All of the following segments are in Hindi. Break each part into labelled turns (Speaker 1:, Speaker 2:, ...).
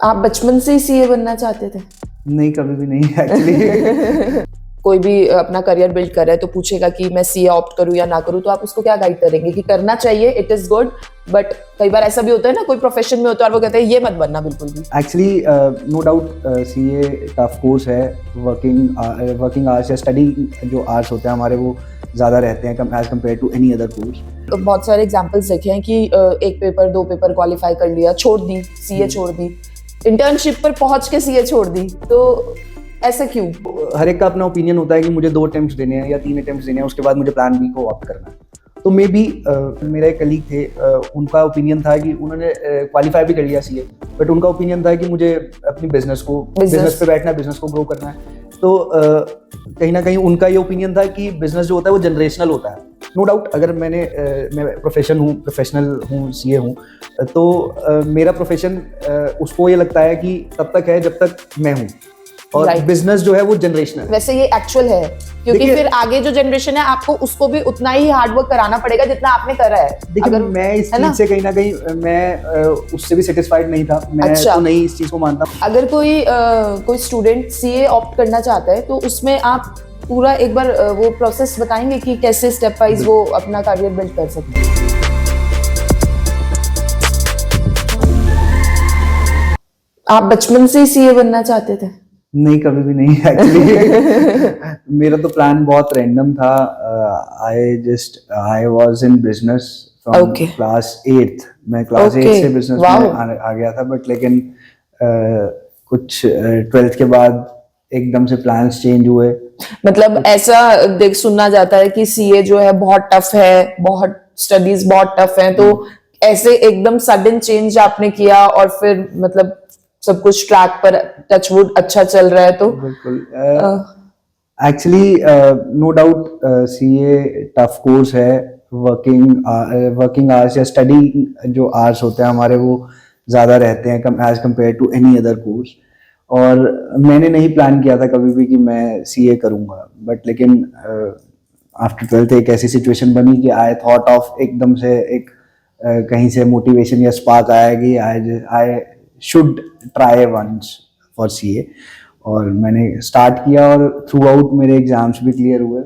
Speaker 1: आप बचपन से ही सीए बनना चाहते थे?
Speaker 2: नहीं, कभी भी नहीं एक्चुअली।
Speaker 1: कोई भी अपना करियर बिल्ड कर रहा है तो पूछेगा कि मैं सीए ऑप्ट करूं या ना करूं, तो आप उसको क्या गाइड करेंगे कि करना चाहिए, इट इज गुड, बट कई बार ऐसा भी होता है ना, कोई प्रोफेशन में होता है और वो कहते हैं ये मत बनना बिल्कुल भी।
Speaker 2: Actually no doubt CA tough course है। वर्किंग आवर्स या स्टडी जो आवर्स होते हैं हमारे वो ज़्यादा रहते हैं as compare to any other course.
Speaker 1: तो बहुत सारे एग्जांपल्स देखे हैं कि एक पेपर दो पेपर क्वालिफाई कर लिया, छोड़ दी सीए, छोड़ दी, इंटर्नशिप पर पहुंच के सीए छोड़ दी, तो ऐसा क्यों?
Speaker 2: हर एक का अपना ओपिनियन होता है कि मुझे 2 अटेम्प्ट्स देने हैं या 3 अटेम्प्ट्स देने हैं, उसके बाद मुझे प्लान बी को ऑप्ट करना है। तो मे बी मेरा एक कलीग थे, उनका ओपिनियन था कि उन्होंने क्वालिफाई भी कर लिया सीए, बट उनका ओपिनियन था कि मुझे अपनी बिजनेस पे बैठना है, बिजनेस को ग्रो करना है। तो कहीं ना कहीं उनका ये ओपिनियन था कि बिजनेस जो होता है वो जनरेशनल होता है। नो डाउट, अगर मैं प्रोफेशनल हूँ, सीए हूँ, तो मेरा प्रोफेशन उसको ये लगता है कि तब तक है जब तक मैं हूँ, और बिजनेस जो है वो जनरेशनल।
Speaker 1: वैसे ये एक्चुअल है, क्योंकि फिर आगे जो जनरेशन है आपको उसको भी उतना ही हार्ड वर्क कराना पड़ेगा जितना आपने करा है।
Speaker 2: देखिए, मैं इस चीज से कहीं ना कहीं मैं उससे भी सेटिस्फाइड नहीं था। मैं तो नहीं इस चीज को मानता।
Speaker 1: अगर कोई स्टूडेंट सीए ऑप्ट करना चाहता है तो उसमें आप पूरा एक बार वो प्रोसेस बताएंगे कि कैसे स्टेप वाइज वो अपना करियर बिल्ड कर सकते हैं। आप बचपन से ही सीए बनना चाहते थे?
Speaker 2: नहीं, कभी भी नहीं एक्चुअली। मेरा तो प्लान बहुत रैंडम था। I was in business from class 8th। मैं क्लास 8 से बिजनेस में आ गया था, बट लेकिन कुछ 12th के बाद एकदम से प्लान्स चेंज हुए।
Speaker 1: मतलब ऐसा सुनना जाता है कि सीए जो है बहुत टफ है, बहुत स्टडीज बहुत टफ है, तो ऐसे एकदम सडन चेंज आपने किया और फिर मतलब सब कुछ ट्रैक पर टचवुड अच्छा चल रहा है? तो
Speaker 2: बिल्कुल, actually no doubt CA tough course है। वर्किंग आवर्स या स्टडी जो आवर्स होते हैं हमारे वो ज़्यादा रहते हैं as compare to any other course. और मैंने नहीं प्लान किया था कभी भी कि मैं सीए करूँगा, बट लेकिन आफ्टर 12th एक ऐसी सिचुएशन बनी कि आई थॉट ऑफ एकदम से एक कहीं से मोटिवेशन या स्पार्क आया कि I should try once for CA, और मैंने स्टार्ट किया और थ्रू आउट मेरे एग्जाम्स भी क्लियर हुए।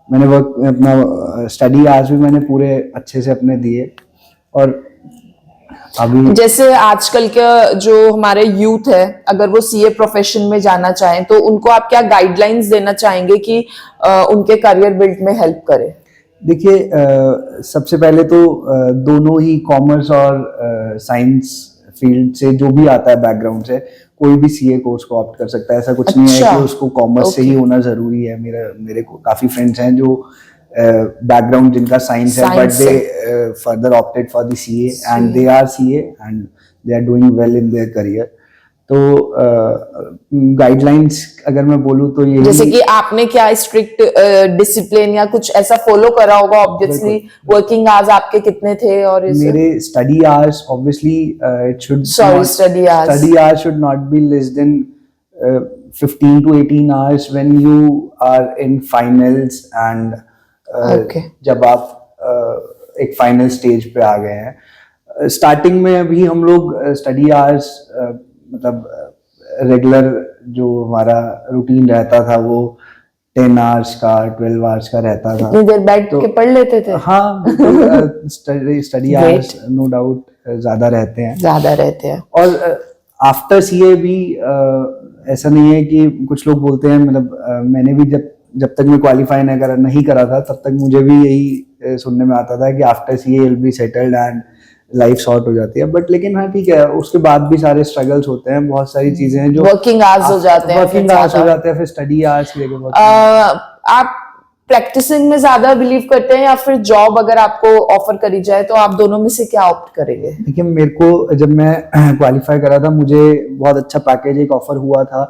Speaker 2: मैंने अपना स्टडी आवर्स भी मैंने पूरे अच्छे से अपने दिए। और अभी
Speaker 1: जैसे आजकल का जो हमारे यूथ है, अगर वो सीए प्रोफेशन में जाना चाहें तो उनको आप क्या गाइडलाइंस देना चाहेंगे कि उनके करियर बिल्ड में हेल्प करे?
Speaker 2: देखिए, सबसे पहले तो दोनों ही कॉमर्स और साइंस फील्ड से जो भी आता है बैकग्राउंड से, कोई भी सीए कोर्स को ऑप्ट कर सकता है। ऐसा कुछ नहीं है कि उसको कॉमर्स से ही होना जरूरी है। मेरे को काफी फ्रेंड्स हैं जो बैकग्राउंड जिनका साइंस है, but they further opted for the CA and they are CA and they are doing well in their career. तो गाइडलाइंस अगर मैं बोलूँ तो ये,
Speaker 1: जैसे कि आपने क्या स्ट्रिक्ट डिसिप्लिन या कुछ ऐसा फॉलो करा होगा? ऑब्वियसली वर्किंग आवर्स आपके कितने थे? और
Speaker 2: मेरे study hours obviously
Speaker 1: study
Speaker 2: hours should not be less than 15 to 18 hours when you are in finals and जब आप एक फाइनल स्टेज पे आ गए हैं। स्टार्टिंग में अभी हम लोग स्टडी आवर्स मतलब रेगुलर जो हमारा रूटीन रहता था वो 10 आवर्स का 12 आवर्स का रहता था।
Speaker 1: इतनी देर बैठ के पढ़ लेते थे?
Speaker 2: हाँ, स्टडी आवर्स नो डाउट ज्यादा रहते हैं। और आफ्टर सीए भी ऐसा नहीं है कि कुछ लोग बोलते हैं, मतलब मैंने भी जब तक मैं क्वालिफाई नहीं करा था तब तक मुझे भी यही सुनने में आता था कि after CA will be settled and life short हो जाती है। बट लेकिन हाँ, ठीक है, उसके बाद भी सारे स्ट्रगल्स होते हैं, बहुत सारी चीजें हैं जो
Speaker 1: वर्किंग आवर्स हो जाते हैं,
Speaker 2: फिर स्टडी आवर्स लेके।
Speaker 1: आप प्रैक्टिसिंग में ज्यादा बिलीव करते हैं या फिर जॉब अगर आपको ऑफर करी जाए तो आप दोनों में से क्या ऑप्ट करेंगे?
Speaker 2: देखिए, मेरे को जब मैं क्वालिफाई करा था मुझे बहुत अच्छा पैकेज एक ऑफर हुआ था।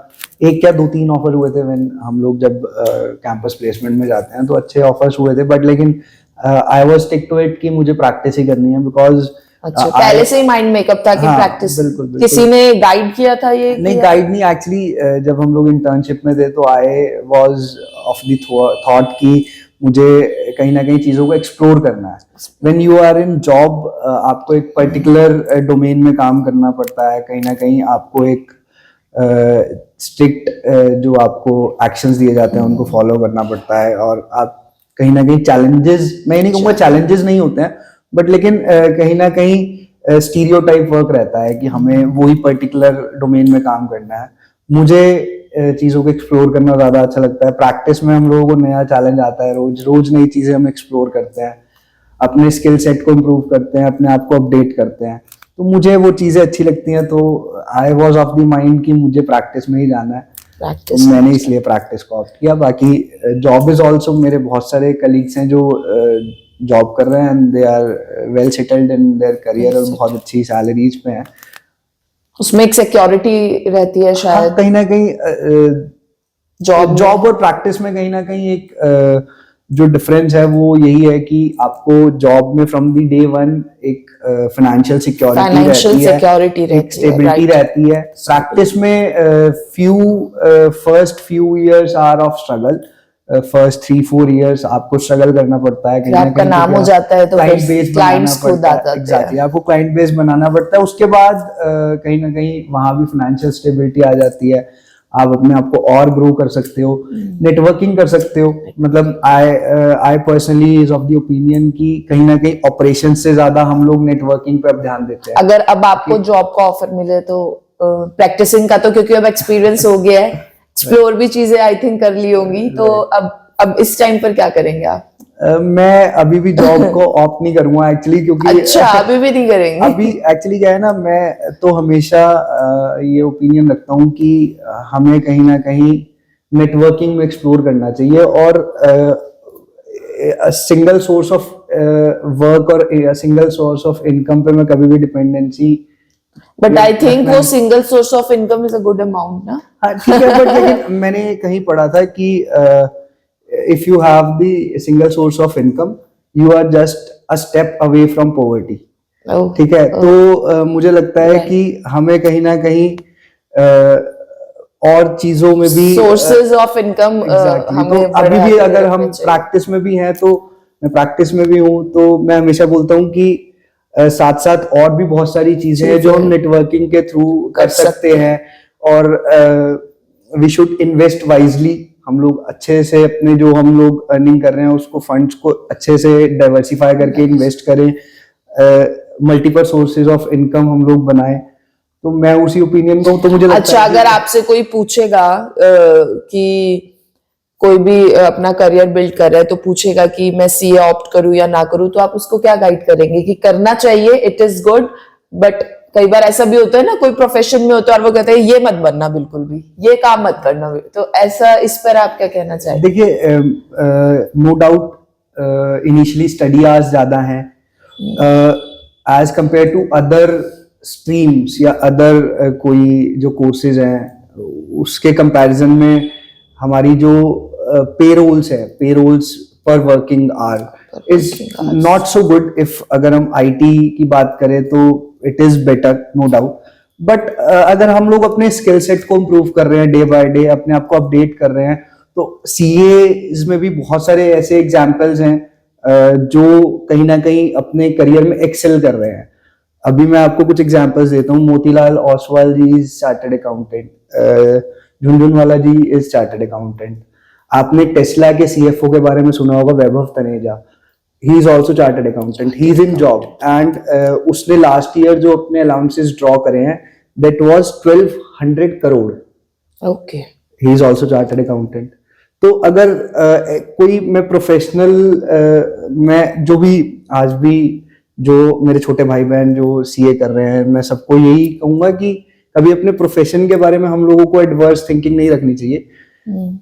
Speaker 2: एक क्या 2-3 ऑफर हुए थे। व्हेन हम लोग जब कैंपस प्लेसमेंट में जाते हैं तो अच्छे ऑफर्स हुए थे, बट लेकिन I was stick to it कि मुझे प्रैक्टिस ही करनी है, बिकॉज
Speaker 1: अच्छा, पहले से ही माइंड मेकअप था कि प्रैक्टिस।
Speaker 2: बिल्कुल।
Speaker 1: किसी ने गाइड किया था? ये
Speaker 2: नहीं, गाइड नहीं, एक्चुअली जब हम लोग इंटर्नशिप में थे तो I was of the thought कि मुझे कहीं ना कहीं चीज़ों को एक्सप्लोर करना है। When you are in job आपको एक पर्टिकुलर डोमेन में काम करना पड़ता है, कहीं ना कहीं आपको एक स्ट्रिक्ट जो आपको एक्शंस दिए जाते हैं उनको फॉलो करना पड़ता है, और आप कहीं ना कहीं चैलेंजेस, मैं नहीं कहूँगा चैलेंजेस नहीं होते हैं, बट लेकिन कहीं ना कहीं स्टीरियोटाइप वर्क रहता है कि हमें वही पर्टिकुलर डोमेन में काम करना है। मुझे चीज़ों को एक्सप्लोर करना ज़्यादा अच्छा लगता है। प्रैक्टिस में हम लोगों को नया चैलेंज आता है, रोज रोज नई चीज़ें हम एक्सप्लोर करते हैं, अपने स्किल सेट को इम्प्रूव करते हैं, अपने आप को अपडेट करते हैं, तो मुझे वो चीज़ें अच्छी लगती हैं। तो I was of the mind कि मुझे प्रैक्टिस में ही जाना है, तो मैंने इसलिए प्रैक्टिस को ऑप्ट किया। बाकी जॉब इज ऑल्सो, मेरे बहुत सारे कलीग्स हैं जो जॉब कर रहे हैं and they are well settled in their career और बहुत अच्छी सैलरीज पे हैं।
Speaker 1: उसमें एक सिक्योरिटी रहती है शायद।
Speaker 2: हाँ, कहीं ना कहीं जॉब और प्रैक्टिस में कहीं ना कहीं एक जो डिफरेंस है वो यही है कि आपको जॉब में फ्रॉम द डे वन एक फाइनेंशियल सिक्योरिटी रहती है, एक स्टेबिलिटी रहती है। प्रैक्टिस में first few years are of struggle, first 3-4 years आपको स्ट्रगल करना पड़ता है, कहीं ना
Speaker 1: आपका नाम हो जाता है तो
Speaker 2: क्लाइंट बेस बनाना पड़ता है। एग्जैक्टली, आपको क्लाइंट बेस बनाना पड़ता है। उसके बाद कहीं ना कहीं वहां भी फाइनेंशियल स्टेबिलिटी आ जाती है, आप अपने आप को और ग्रो कर सकते हो, नेटवर्किंग कर सकते हो। मतलब I personally is of the opinion कि कहीं ना कहीं ऑपरेशन से ज्यादा हम लोग नेटवर्किंग पे अब ध्यान देते हैं।
Speaker 1: अगर अब आपको जॉब का ऑफर मिले तो प्रैक्टिसिंग का तो क्योंकि अब एक्सपीरियंस हो गया है, एक्सप्लोर भी चीजें आई थिंक कर ली होंगी, तो अब इस टाइम पर क्या करेंगे आप?
Speaker 2: मैं अभी भी जॉब को ऑप्ट नहीं करूंगा एक्चुअली, क्योंकि
Speaker 1: अच्छा, अभी भी नहीं करेंगे?
Speaker 2: अभी एक्चुअली क्या है ना, मैं तो हमेशा ये ओपिनियन रखता हूँ कि हमें कहीं ना कहीं नेटवर्किंग में एक्सप्लोर करना चाहिए, और सिंगल सोर्स ऑफ वर्क और सिंगल सोर्स ऑफ इनकम पे मैं कभी भी डिपेंडेंसी,
Speaker 1: बट आई थिंक वो single source of income is a good amount ना।
Speaker 2: हाँ ठीक है, बट लेकिन मैंने कहीं पढ़ा था कि if you have the single source of income, you are just a step away from poverty. ठीक है, तो मुझे लगता है कि हमें कहीं ना कहीं और चीजों में भी
Speaker 1: सोर्सेज ऑफ इनकम
Speaker 2: तो अभी भी अगर हम प्रैक्टिस में भी हैं, तो मैं प्रैक्टिस में भी हूँ, तो मैं हमेशा बोलता हूँ कि साथ साथ और भी बहुत सारी चीजें हैं जो हम नेटवर्किंग के थ्रू कर सकते हैं, और वी शुड इन्वेस्ट वाइजली। हम लोग अच्छे से अपने जो हम लोग अर्निंग कर रहे हैं उसको, फंड्स को अच्छे से डाइवर्सिफाई करके इन्वेस्ट करें, मल्टीपल सोर्सेज ऑफ इनकम हम लोग बनाएं। तो मैं उसी ओपिनियन को, तो मुझे लगता
Speaker 1: अच्छा, अगर आपसे कोई पूछेगा कि कोई भी अपना करियर बिल्ड कर रहा है तो पूछेगा कि मैं सीए ऑप्ट करूं या ना करूं, तो आप उसको क्या गाइड करेंगे कि करना चाहिए, इट इज गुड, बट कई बार ऐसा भी होता है ना, कोई प्रोफेशन में होता है और वो कहते हैं ये मत बनना, बिल्कुल भी ये काम मत करना, तो ऐसा इस पर आप क्या कहना चाहेंगे?
Speaker 2: देखिए, no doubt initially study hours ज्यादा हैं as compare to other streams या अदर कोई जो कोर्सेज हैं, उसके कंपैरिजन में हमारी जो पेरोल्स पर working hour is not so good. If अगर हम आईटी की बात करें तो it is better, no doubt, but अगर हम लोग अपने स्किल सेट को इम्प्रूव कर रहे हैं डे बाय डे, अपने आप को अपडेट कर रहे हैं, तो सीए में भी बहुत सारे ऐसे एग्जाम्पल्स हैं जो कहीं ना कहीं अपने करियर में एक्सेल कर रहे हैं। अभी मैं आपको कुछ एग्जांपल्स देता हूँ। Motilal Oswal ji is chartered accountant, Jhunjhunwala ji is chartered accountant. आपने टेस्ला के सीएफओ के बारे में सुना होगा, Vaibhav Taneja, he is also chartered accountant, he is in job, and उसने लास्ट ईयर जो अपने अलाउंसेस ड्रॉ करे हैं that was 1200 crore.
Speaker 1: Okay,
Speaker 2: he is also chartered accountant. तो अगर कोई मैं प्रोफेशनल, मैं जो भी आज भी जो मेरे छोटे भाई बहन जो सीए कर रहे हैं, मैं सबको यही कहूंगा कि कभी अपने प्रोफेशन के बारे में हम लोगों को एडवर्स थिंकिंग नहीं रखनी चाहिए।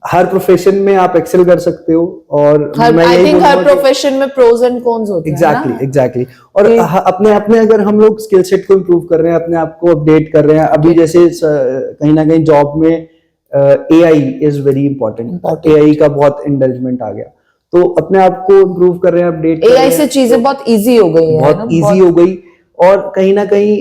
Speaker 2: हर प्रोफेशन में आप एक्सेल कर सकते हो, और
Speaker 1: आई थिंक हर प्रोफेशन में प्रोज एंड कॉन्स होते हैं।
Speaker 2: एग्जैक्टली। और अपने अपने अगर हम लोग स्किल सेट को इम्प्रूव कर रहे हैं, अपने आप को अपडेट कर रहे हैं, अभी जैसे कहीं ना कहीं जॉब में AI is very important, AI का बहुत इंडल्जमेंट आ गया, तो अपने आप को इम्प्रूव कर रहे हैं, अपडेट कर रहे हैं।
Speaker 1: एआई से चीजें बहुत इजी हो गई हैं,
Speaker 2: बहुत इजी हो गई, और कहीं ना कहीं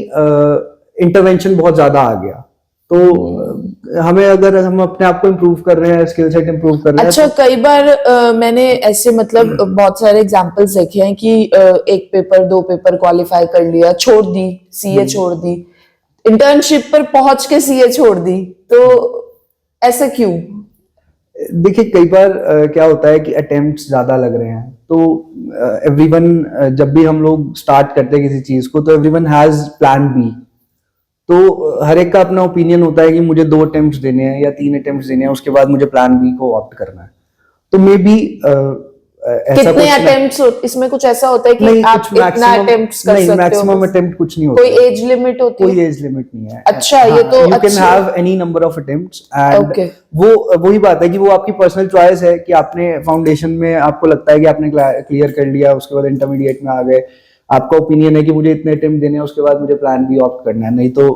Speaker 2: इंटरवेंशन बहुत ज्यादा आ गया। तो हमें अगर हम अपने आप को इम्प्रूव कर रहे हैं, स्किल सेट इम्प्रूव कर रहे हैं,
Speaker 1: अच्छा, कई बार मैंने ऐसे मतलब बहुत सारे एग्जांपल्स देखे हैं कि एक पेपर 2 पेपर क्वालिफाई कर लिया, छोड़ दी, सीए छोड़ दी, इंटर्नशिप पर पहुंच के सीए छोड़ दी, तो ऐसा क्यों?
Speaker 2: देखिए कई बार क्या होता है कि अटेम्प्ट्स ज्यादा लग रहे हैं, तो एवरीवन जब भी हम लोग स्टार्ट करते हैं किसी चीज को, तो एवरीवन हैज प्लान बी। तो हर एक का अपना ओपिनियन होता है कि मुझे 2 अटेम्प्ट्स देने हैं या 3 अटेम्प्ट्स देने हैं, उसके बाद मुझे प्लान बी को ऑप्ट करना है। तो मे बी ऐसा
Speaker 1: कितने
Speaker 2: कुछ
Speaker 1: अटेम्प्ट्स, इसमें कुछ ऐसा होता है कि
Speaker 2: नहीं,
Speaker 1: आप
Speaker 2: कुछ
Speaker 1: इतना
Speaker 2: मैक्सिमम
Speaker 1: अटेम्प्ट्स कर
Speaker 2: नहीं,
Speaker 1: सकते
Speaker 2: मैक्सिमम
Speaker 1: हो?
Speaker 2: अटेम्प्ट कुछ नहीं होता
Speaker 1: कोई
Speaker 2: है।
Speaker 1: एज लिमिट होती
Speaker 2: कोई
Speaker 1: है?
Speaker 2: एज लिमिट नहीं है।
Speaker 1: अच्छा, ये तो
Speaker 2: यू कैन
Speaker 1: अच्छी-
Speaker 2: have any number of attempts and
Speaker 1: Okay.
Speaker 2: वो वही बात है कि वो आपकी पर्सनल चॉइस है कि आपने फाउंडेशन में आपको लगता है कि आपने क्लियर कर लिया, उसके बाद इंटरमीडिएट में आ गए, आपका ओपिनियन है कि मुझे इतने अटेम्प्ट देने हैं, उसके बाद मुझे प्लान बी ऑप्ट करना है। नहीं तो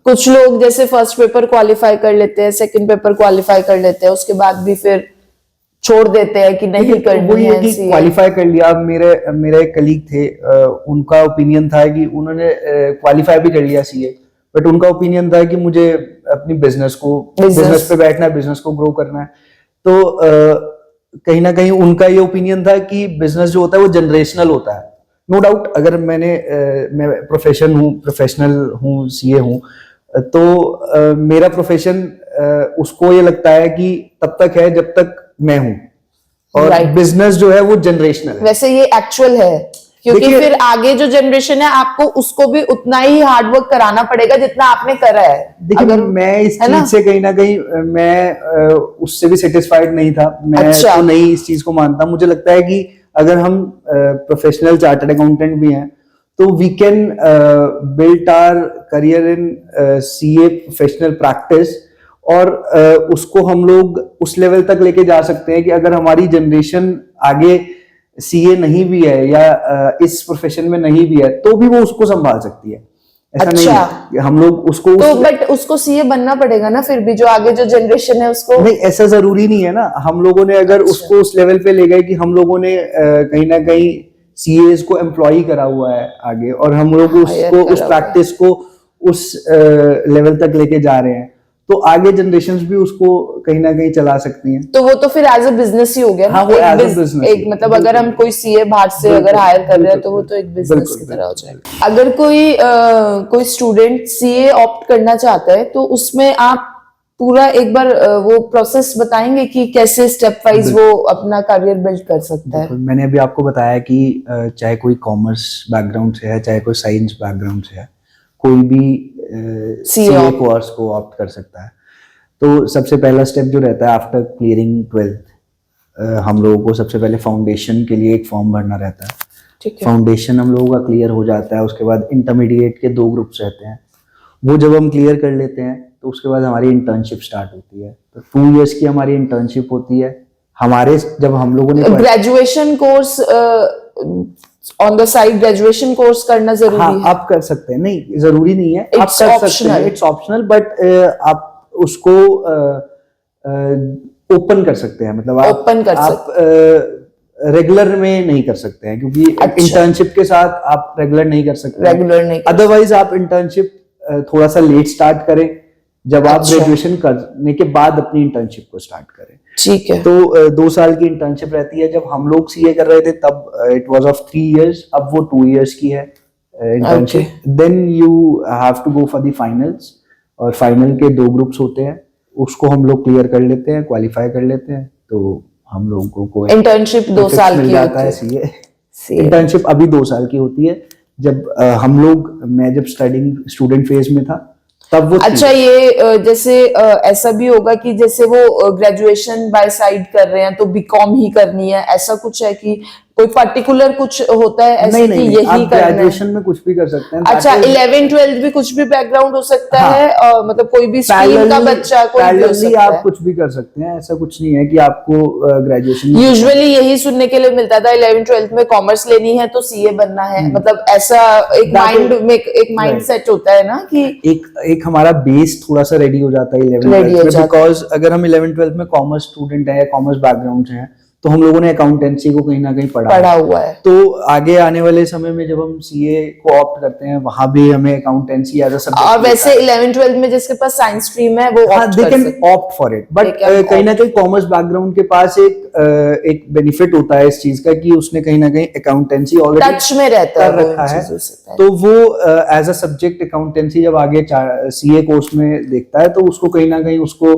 Speaker 1: कुछ लोग जैसे फर्स्ट पेपर क्वालिफाई कर लेते हैं, सेकंड पेपर क्वालिफाई कर लेते हैं, उसके बाद भी फिर छोड़ देते हैं कि नहीं करनी
Speaker 2: वही है
Speaker 1: है
Speaker 2: कि
Speaker 1: CA।
Speaker 2: क्वालिफाई कर लिया। मेरे एक कलीग थे, उनका ओपिनियन था कि उन्होंने क्वालिफाई भी कर लिया सीए, बट उनका ओपिनियन था कि मुझे अपनी बिजनेस पे बैठना है, बिजनेस को ग्रो करना है। तो कहीं ना कहीं उनका ये ओपिनियन था कि बिजनेस जो होता है वो जनरेशनल होता है। नो डाउट, अगर मैं प्रोफेशनल हूँ, सीए हूँ, तो मेरा प्रोफेशन उसको ये लगता है कि तब तक है जब तक मैं हूँ, और
Speaker 1: Right.
Speaker 2: बिजनेस जो है वो जनरेशनल है।
Speaker 1: वैसे ये एक्चुअल है, क्योंकि
Speaker 2: देखिए-
Speaker 1: फिर आगे जो जनरेशन है आपको उसको भी उतना ही हार्ड वर्क कराना पड़ेगा जितना आपने करा है।
Speaker 2: देखिए
Speaker 1: अगर
Speaker 2: मैं इस
Speaker 1: है ना?
Speaker 2: चीज से कहीं ना कहीं मैं उससे भी सेटिस्फाइड नहीं था। मैं
Speaker 1: अच्छा।
Speaker 2: तो नहीं इस चीज को मानता। मुझे लगता है कि अगर हम प्रोफेशनल चार्टर्ड अकाउंटेंट भी हैं, तो we can build our career in CA professional practice, और उसको हम लोग उस लेवल तक लेके जा सकते हैं कि अगर हमारी जनरेशन आगे सीए नहीं भी है या इस प्रोफेशन में नहीं भी है, तो भी वो उसको संभाल सकती है। ऐसा नहीं
Speaker 1: अच्छा।
Speaker 2: है कि हम लोग उसको
Speaker 1: तो बट उसको सीए बनना पड़ेगा ना, फिर भी जो आगे जो जनरेशन है उसको।
Speaker 2: नहीं, ऐसा जरूरी नहीं है ना। हम लोगों ने अगर उसको उस लेवल पे ले गए कि हम लोगों ने कहीं ना कहीं सीएस को एम्प्लॉय करा हुआ है आगे, और हम लोग उसको उस प्रैक्टिस को उस लेवल तक लेके जा रहे हैं, तो आगे जनरेशंस भी उसको कहीं ना कहीं चला सकती हैं।
Speaker 1: तो वो तो फिर एज अ बिजनेस ही हो गया ना।
Speaker 2: हाँ, वो as a business
Speaker 1: एक
Speaker 2: ही।
Speaker 1: मतलब अगर हम कोई सीए बाहर से
Speaker 2: बिल्कुल,
Speaker 1: अगर हायर कर रहे हैं तो वो
Speaker 2: बिल्कुल,
Speaker 1: तो एक बिजनेस
Speaker 2: बिल्कुल,
Speaker 1: की तरह हो जाएगा। अगर कोई स्टूडेंट सीए ऑप्ट करना चाहता है, तो उसमें आप पूरा एक बार वो प्रोसेस बताएंगे कि कैसे स्टेप वाइज वो अपना करियर बिल्ड कर सकता है?
Speaker 2: मैंने अभी आपको बताया कि चाहे कोई कॉमर्स बैकग्राउंड से है, चाहे कोई साइंस बैकग्राउंड से है, कोई भी सीए कोर्स को ऑप्ट कर सकता है। तो सबसे पहला स्टेप जो रहता है आफ्टर क्लियरिंग 12th, हम लोगों को सबसे पहले फाउंडेशन के लिए एक फॉर्म भरना रहता है।
Speaker 1: ठीक है।
Speaker 2: फाउंडेशन हम लोगों का क्लियर हो जाता है, उसके बाद इंटरमीडिएट के 2 ग्रुप्स रहते हैं, वो जब हम क्लियर कर लेते हैं तो उसके बाद हमारी इंटर्नशिप स्टार्ट होती है। तो 2 इयर्स की हमारी इंटर्नशिप होती है। हमारे जब हम लोगों ने
Speaker 1: graduation course on the side graduation course करना जरूरी
Speaker 2: हाँ,
Speaker 1: है?
Speaker 2: आप कर सकते हैं, नहीं जरूरी नहीं है, आप
Speaker 1: It's
Speaker 2: कर सकते
Speaker 1: optional.
Speaker 2: हैं, इट्स ऑप्शनल, बट आप उसको ओपन कर सकते हैं। मतलब
Speaker 1: Open कर
Speaker 2: आप रेगुलर में नहीं कर सकते हैं, क्योंकि
Speaker 1: अच्छा।
Speaker 2: इंटर्नशिप के साथ आप रेगुलर नहीं कर सकते।
Speaker 1: रेगुलर नहीं कर
Speaker 2: अदरवाइज आप इंटर्नशिप थोड़ा सा लेट स्टार्ट करें, जब आप
Speaker 1: अच्छा।
Speaker 2: ग्रेजुएशन करने के बाद अपनी इंटर्नशिप को स्टार्ट करें।
Speaker 1: ठीक है।
Speaker 2: तो 2 साल की इंटर्नशिप रहती है। जब हम लोग सीए कर रहे थे तब इट वाज ऑफ 3 इयर्स, अब वो 2 इयर्स की है internship. Then you have to go for the finals, और फाइनल के 2 ग्रुप्स होते हैं, उसको हम लोग क्लियर कर लेते हैं, क्वालिफाई कर लेते हैं, तो हम लोगों को
Speaker 1: इंटर्नशिप 2 साल
Speaker 2: मिल
Speaker 1: की
Speaker 2: जाता है
Speaker 1: होती है।
Speaker 2: सीए। इंटर्नशिप अभी 2 साल की होती है। जब मैं जब स्टूडेंट फेज में था तब वो
Speaker 1: अच्छा, ये जैसे ऐसा भी होगा कि जैसे वो ग्रेजुएशन बाय साइड कर रहे हैं तो बीकॉम ही करनी है, ऐसा कुछ है कि कोई पर्टिकुलर कुछ होता है ऐसे
Speaker 2: नहीं,
Speaker 1: कि
Speaker 2: नहीं,
Speaker 1: यही
Speaker 2: आप
Speaker 1: करना है?
Speaker 2: ग्रेजुएशन में कुछ भी कर सकते हैं।
Speaker 1: अच्छा, 11 12 भी कुछ भी बैकग्राउंड हो सकता
Speaker 2: हाँ,
Speaker 1: है, मतलब कोई भी स्ट्रीम का बच्चा कोई भी हो सकता
Speaker 2: आप
Speaker 1: है?
Speaker 2: कुछ भी कर सकते हैं। ऐसा कुछ नहीं है कि आपको ग्रेजुएशन
Speaker 1: यूजुअली यही सुनने के लिए मिलता था 11 12 में कॉमर्स लेनी है तो सीए बनना है, मतलब ऐसा एक माइंड सेट होता है ना कि
Speaker 2: एक हमारा बेस थोड़ा सा रेडी हो जाता है 11 12 में। बिकॉज अगर हम 11 12 में कॉमर्स स्टूडेंट है या कॉमर्स बैकग्राउंड से हैं, तो हम लोगों ने अकाउंटेंसी को कहीं ना कहीं
Speaker 1: पढ़ा हुआ है।
Speaker 2: तो आगे आने वाले समय में जब हम सीए को ऑप्ट करते हैं वहां भी हमें अकाउंटेंसी एज अ सब्जेक्ट,
Speaker 1: और वैसे 11th-12th में जिसके पास साइंस स्ट्रीम है वो
Speaker 2: हाँ,
Speaker 1: opt
Speaker 2: दे
Speaker 1: कर
Speaker 2: कैन
Speaker 1: सकते हैं।
Speaker 2: Opt for it, but
Speaker 1: They can
Speaker 2: कहीं ना कहीं कॉमर्स बैकग्राउंड के पास एक बेनिफिट होता है इस चीज का कि उसने कहीं ना कहीं अकाउंटेंसी ऑलरेडी
Speaker 1: टच में रहता है
Speaker 2: कर
Speaker 1: वो
Speaker 2: रखा
Speaker 1: इन
Speaker 2: है,
Speaker 1: चीजों से पहले।
Speaker 2: तो वो एज अ सब्जेक्ट अकाउंटेंसी जब आगे सीए कोर्स में देखता है तो उसको कहीं ना कहीं उसको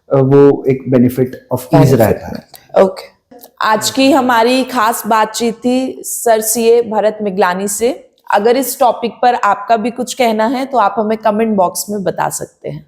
Speaker 2: वो एक बेनिफिट ऑफ ईज रहता है।
Speaker 1: ओके, आज की हमारी खास बातचीत थी सर सीए भरत मिगलानी से। अगर इस टॉपिक पर आपका भी कुछ कहना है तो आप हमें कमेंट बॉक्स में बता सकते हैं।